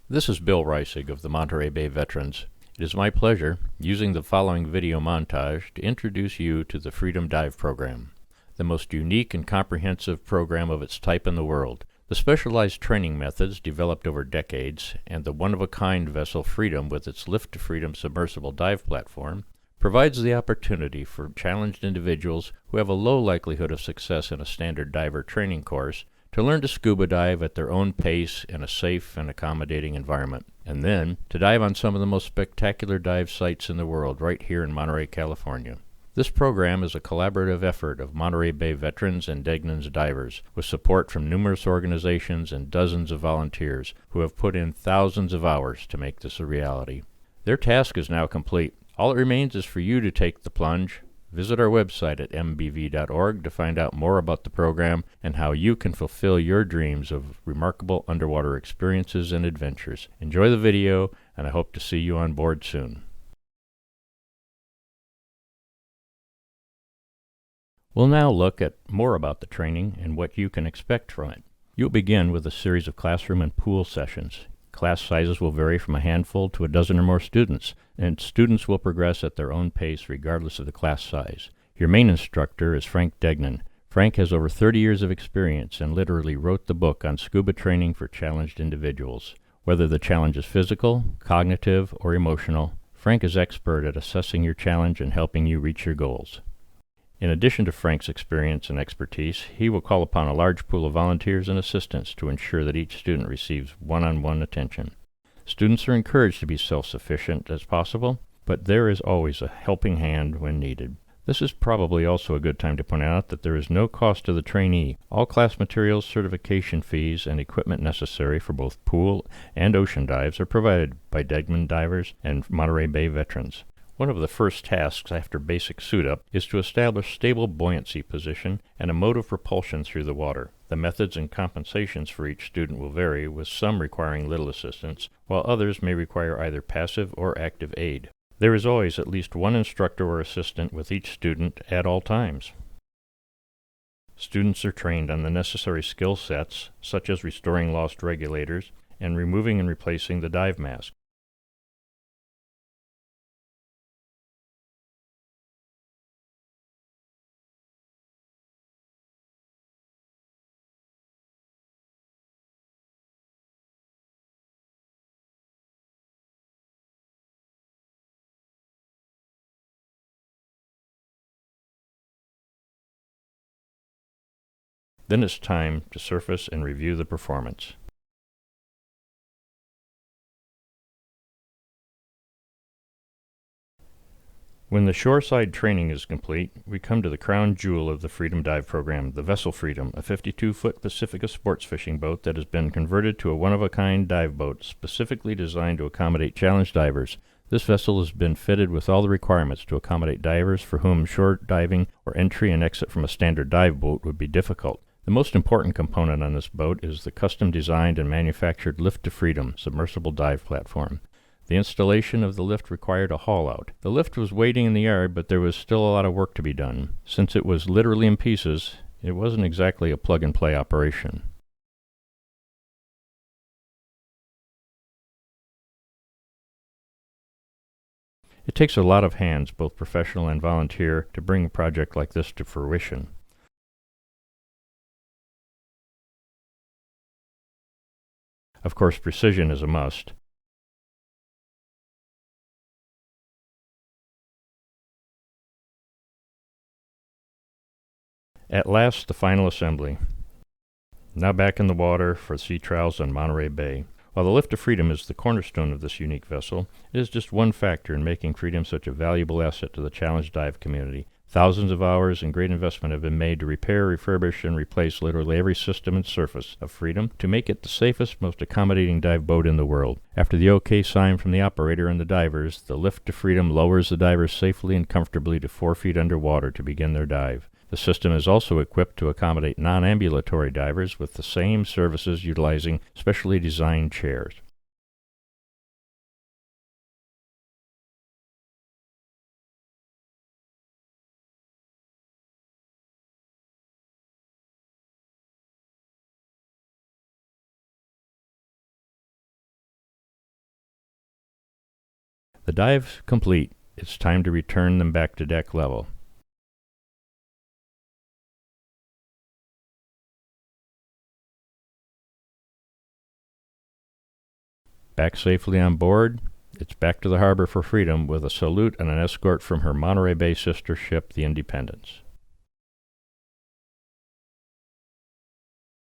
This is Bill Reisig of the Monterey Bay Veterans. It is my pleasure, using the following video montage, to introduce you to the Freedom Dive Program, the most unique and comprehensive program of its type in the world. The specialized training methods developed over decades and the one-of-a-kind vessel Freedom with its Lift to Freedom submersible dive platform provides the opportunity for challenged individuals who have a low likelihood of success in a standard diver training course to learn to scuba dive at their own pace in a safe and accommodating environment, and then to dive on some of the most spectacular dive sites in the world right here in Monterey, California. This program is a collaborative effort of Monterey Bay veterans and Degnan's divers, with support from numerous organizations and dozens of volunteers who have put in thousands of hours to make this a reality. Their task is now complete. All it remains is for you to take the plunge. Visit our website at mbv.org to find out more about the program and how you can fulfill your dreams of remarkable underwater experiences and adventures. Enjoy the video, and I hope to see you on board soon. We'll now look at more about the training and what you can expect from it. You'll begin with a series of classroom and pool sessions. Class sizes will vary from a handful to a dozen or more students, and students will progress at their own pace regardless of the class size. Your main instructor is Frank Degnan. Frank has over 30 years of experience and literally wrote the book on scuba training for challenged individuals. Whether the challenge is physical, cognitive, or emotional, Frank is expert at assessing your challenge and helping you reach your goals. In addition to Frank's experience and expertise, he will call upon a large pool of volunteers and assistants to ensure that each student receives one-on-one attention. Students are encouraged to be self-sufficient as possible, but there is always a helping hand when needed. This is probably also a good time to point out that there is no cost to the trainee. All class materials, certification fees, and equipment necessary for both pool and ocean dives are provided by Degnan divers and Monterey Bay veterans. One of the first tasks after basic suit-up is to establish stable buoyancy position and a mode of propulsion through the water. The methods and compensations for each student will vary, with some requiring little assistance, while others may require either passive or active aid. There is always at least one instructor or assistant with each student at all times. Students are trained on the necessary skill sets, such as restoring lost regulators and removing and replacing the dive mask. Then it's time to surface and review the performance. When the shoreside training is complete, we come to the crown jewel of the Freedom Dive Program, the Vessel Freedom, a 52-foot Pacifica sports fishing boat that has been converted to a one-of-a-kind dive boat specifically designed to accommodate challenged divers. This vessel has been fitted with all the requirements to accommodate divers for whom shore diving or entry and exit from a standard dive boat would be difficult. The most important component on this boat is the custom-designed and manufactured Lift to Freedom submersible dive platform. The installation of the lift required a haul-out. The lift was waiting in the yard, but there was still a lot of work to be done. Since it was literally in pieces, it wasn't exactly a plug-and-play operation. It takes a lot of hands, both professional and volunteer, to bring a project like this to fruition. Of course, precision is a must. At last, the final assembly. Now back in the water for sea trials on Monterey Bay. While the Lift to Freedom is the cornerstone of this unique vessel, it is just one factor in making Freedom such a valuable asset to the challenge dive community. Thousands of hours and great investment have been made to repair, refurbish, and replace literally every system and surface of Freedom to make it the safest, most accommodating dive boat in the world. After the OK sign from the operator and the divers, the Lift to Freedom lowers the divers safely and comfortably to 4 feet underwater to begin their dive. The system is also equipped to accommodate non-ambulatory divers with the same services utilizing specially designed chairs. The dive complete, it's time to return them back to deck level. Back safely on board, it's back to the harbor for freedom with a salute and an escort from her Monterey Bay sister ship, the Independence.